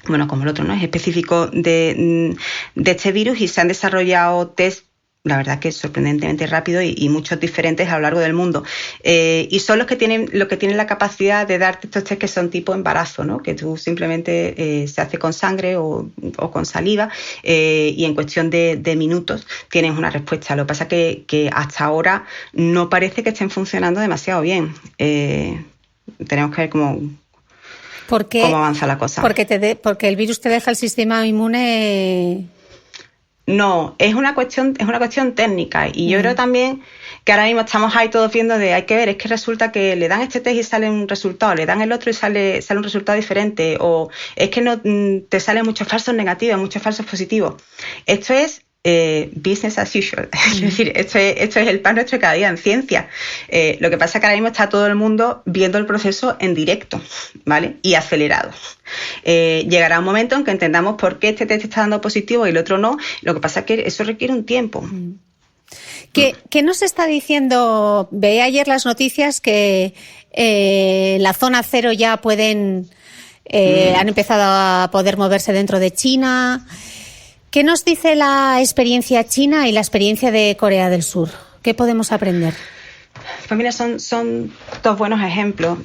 bueno, como el otro, ¿no? Es específico de este virus y se han desarrollado test, la verdad que es sorprendentemente rápido y muchos diferentes a lo largo del mundo. Y son los que tienen la capacidad de darte estos test que son tipo embarazo, ¿no? Que tú simplemente se hace con sangre o con saliva, y en cuestión de minutos tienes una respuesta. Lo que pasa es que hasta ahora no parece que estén funcionando demasiado bien. Tenemos que ver cómo avanza la cosa. Porque el virus te deja el sistema inmune... No, es una cuestión técnica, y yo creo también que ahora mismo estamos ahí todos viendo hay que ver, es que resulta que le dan este test y sale un resultado, le dan el otro y sale un resultado diferente, o es que no te salen muchos falsos negativos, muchos falsos positivos. Esto es business as usual. Es decir, esto es el pan nuestro de cada día en ciencia. Lo que pasa es que ahora mismo está todo el mundo viendo el proceso en directo, ¿vale? Y acelerado. Llegará un momento en que entendamos por qué este test está dando positivo y el otro no. Lo que pasa es que eso requiere un tiempo. ¿Qué nos está diciendo? Veía ayer las noticias que la zona cero ya han empezado a poder moverse dentro de China. ¿Qué nos dice la experiencia china y la experiencia de Corea del Sur? ¿Qué podemos aprender? Pues mira, son dos buenos ejemplos.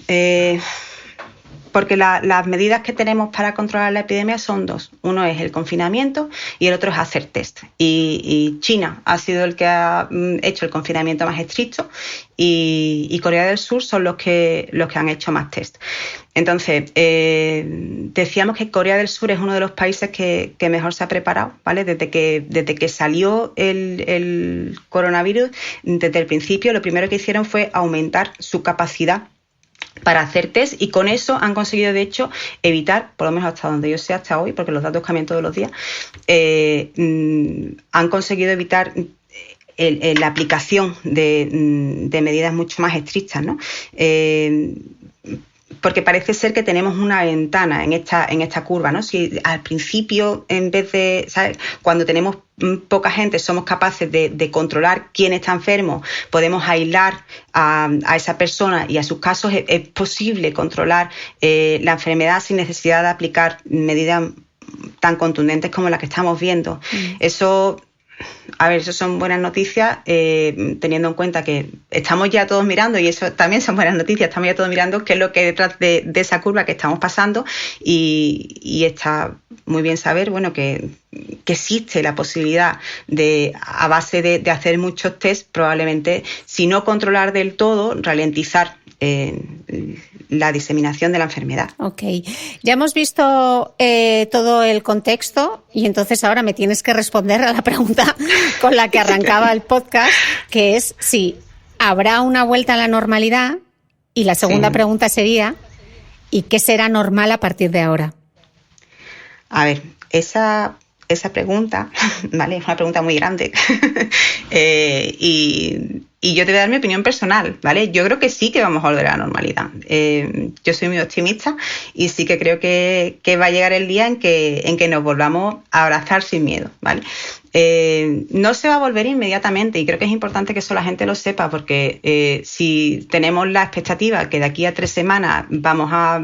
Porque las medidas que tenemos para controlar la epidemia son dos. Uno es el confinamiento y el otro es hacer test. Y China ha sido el que ha hecho el confinamiento más estricto y Corea del Sur son los que han hecho más test. Entonces, decíamos que Corea del Sur es uno de los países que mejor se ha preparado, ¿vale? Desde que salió el coronavirus, desde el principio, lo primero que hicieron fue aumentar su capacidad para hacer test, y con eso han conseguido, de hecho, evitar, por lo menos hasta donde yo sé, hasta hoy, porque los datos cambian todos los días, han conseguido evitar la aplicación de medidas mucho más estrictas, ¿no? Porque parece ser que tenemos una ventana en esta curva, ¿no? Si al principio, en vez de, ¿sabes?, cuando tenemos poca gente, somos capaces de controlar quién está enfermo, podemos aislar a esa persona y a sus casos, es posible controlar la enfermedad sin necesidad de aplicar medidas tan contundentes como las que estamos viendo. Eso son buenas noticias, teniendo en cuenta que estamos ya todos mirando, y eso también son buenas noticias, estamos ya todos mirando qué es lo que hay detrás de esa curva que estamos pasando, y está muy bien saber, bueno, que existe la posibilidad de, a base de hacer muchos test, probablemente, si no controlar del todo, ralentizar la diseminación de la enfermedad. Ok, ya hemos visto todo el contexto, y entonces ahora me tienes que responder a la pregunta con la que arrancaba el podcast, que es si habrá una vuelta a la normalidad, y la segunda pregunta sería, ¿y qué será normal a partir de ahora? A ver, esa pregunta, ¿vale? Es una pregunta muy grande. Y yo te voy a dar mi opinión personal, ¿vale? Yo creo que sí que vamos a volver a la normalidad. Yo soy muy optimista y sí que creo que va a llegar el día en que nos volvamos a abrazar sin miedo, ¿vale? No se va a volver inmediatamente, y creo que es importante que eso la gente lo sepa, porque si tenemos la expectativa que de aquí a 3 semanas vamos a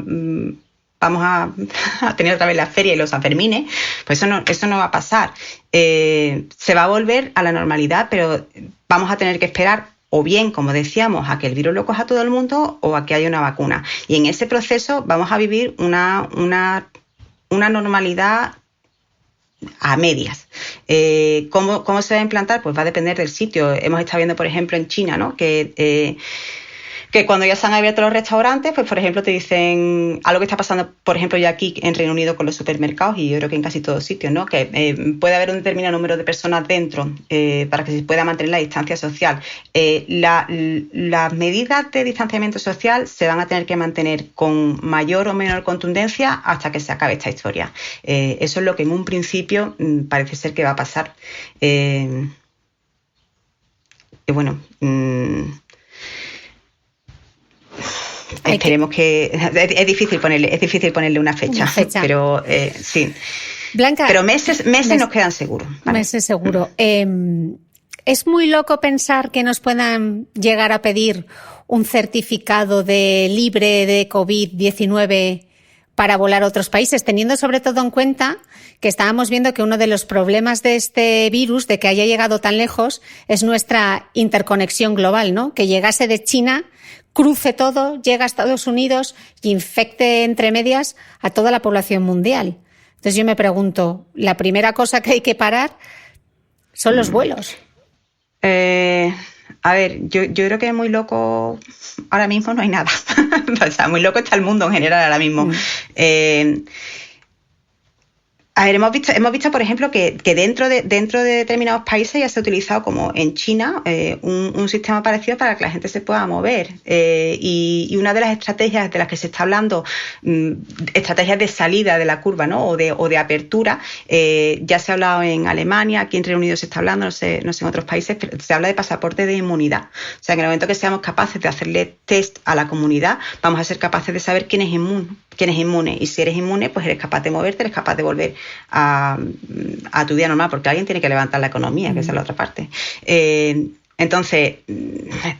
tener otra vez la feria y los Sanfermines, pues eso no va a pasar. Se va a volver a la normalidad, pero vamos a tener que esperar, o bien, como decíamos, a que el virus lo coja a todo el mundo, o a que haya una vacuna. Y en ese proceso vamos a vivir una normalidad a medias. ¿Cómo se va a implantar? Pues va a depender del sitio. Hemos estado viendo, por ejemplo, en China, ¿no?, que cuando ya se han abierto los restaurantes, pues por ejemplo te dicen algo que está pasando, por ejemplo, ya aquí en Reino Unido con los supermercados, y yo creo que en casi todos sitios, ¿no?, que puede haber un determinado número de personas dentro para que se pueda mantener la distancia social. Las medidas de distanciamiento social se van a tener que mantener con mayor o menor contundencia hasta que se acabe esta historia. Eso es lo que en un principio parece ser que va a pasar. Y bueno... esperemos que... Es difícil ponerle una fecha. Pero sí. Blanca, pero meses nos quedan seguros, ¿vale? Meses seguro. Es muy loco pensar que nos puedan llegar a pedir un certificado de libre de COVID-19 para volar a otros países, teniendo sobre todo en cuenta que estábamos viendo que uno de los problemas de este virus, de que haya llegado tan lejos, es nuestra interconexión global, ¿no? Que llegase de China, cruce todo, llega a Estados Unidos y infecte entre medias a toda la población mundial. Entonces yo me pregunto, la primera cosa que hay que parar son los vuelos. A ver, yo creo que es muy loco, ahora mismo no hay nada. O sea, muy loco está el mundo en general ahora mismo. A ver, hemos visto, por ejemplo, que dentro de determinados países ya se ha utilizado, como en China, un sistema parecido para que la gente se pueda mover. Y una de las estrategias de las que se está hablando, estrategias de salida de la curva, ¿no?, o de apertura, ya se ha hablado en Alemania, aquí en Reino Unido se está hablando, no sé en otros países, pero se habla de pasaporte de inmunidad. O sea, que en el momento que seamos capaces de hacerle test a la comunidad, vamos a ser capaces de saber quién es inmune. Y si eres inmune, pues eres capaz de moverte, eres capaz de volver a tu vida normal, porque alguien tiene que levantar la economía, que esa es la otra parte. Entonces,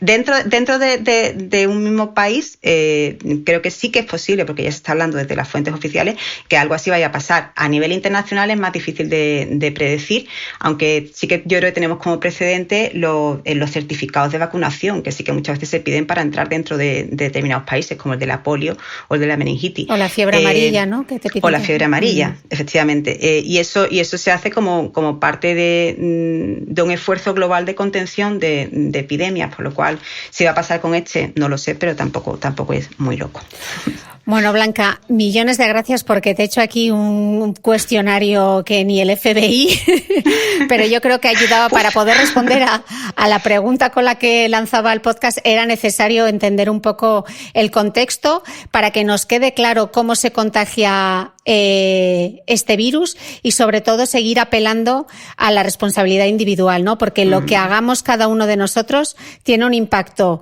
dentro de un mismo país, creo que sí que es posible, porque ya se está hablando desde las fuentes oficiales, que algo así vaya a pasar. A nivel internacional es más difícil de predecir, aunque sí que yo creo que tenemos como precedente los certificados de vacunación, que sí que muchas veces se piden para entrar dentro de determinados países, como el de la polio o el de la meningitis. O la fiebre amarilla, ¿no? Que te piden. O la fiebre amarilla, efectivamente. Y eso se hace como parte de un esfuerzo global de contención de epidemias, por lo cual si va a pasar con no lo sé, pero tampoco es muy loco. Bueno, Blanca, millones de gracias, porque te he hecho aquí un cuestionario que ni el FBI, pero yo creo que ayudaba para poder responder a la pregunta con la que lanzaba el podcast. Era necesario entender un poco el contexto para que nos quede claro cómo se contagia este virus y sobre todo seguir apelando a la responsabilidad individual, ¿no? Porque lo que hagamos cada uno de nosotros tiene un impacto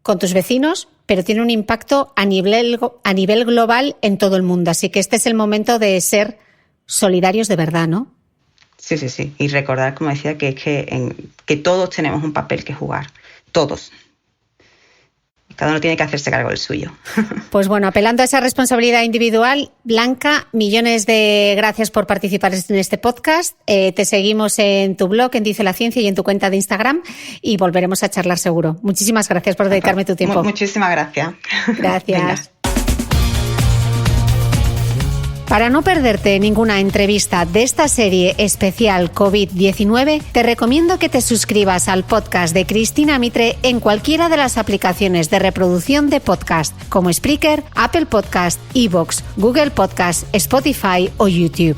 con tus vecinos, pero tiene un impacto a nivel global en todo el mundo. Así que este es el momento de ser solidarios de verdad, ¿no? Sí. Y recordar, como decía, que todos tenemos un papel que jugar. Todos. Cada uno tiene que hacerse cargo del suyo. Pues bueno, apelando a esa responsabilidad individual, Blanca, millones de gracias por participar en este podcast. Te seguimos en tu blog, en Dice la Ciencia, y en tu cuenta de Instagram, y volveremos a charlar seguro. Muchísimas gracias por dedicarme tu tiempo. Muchísimas gracias. Gracias. Venga. Para no perderte ninguna entrevista de esta serie especial COVID-19, te recomiendo que te suscribas al podcast de Cristina Mitre en cualquiera de las aplicaciones de reproducción de podcast, como Spreaker, Apple Podcast, iVoox, Google Podcast, Spotify o YouTube.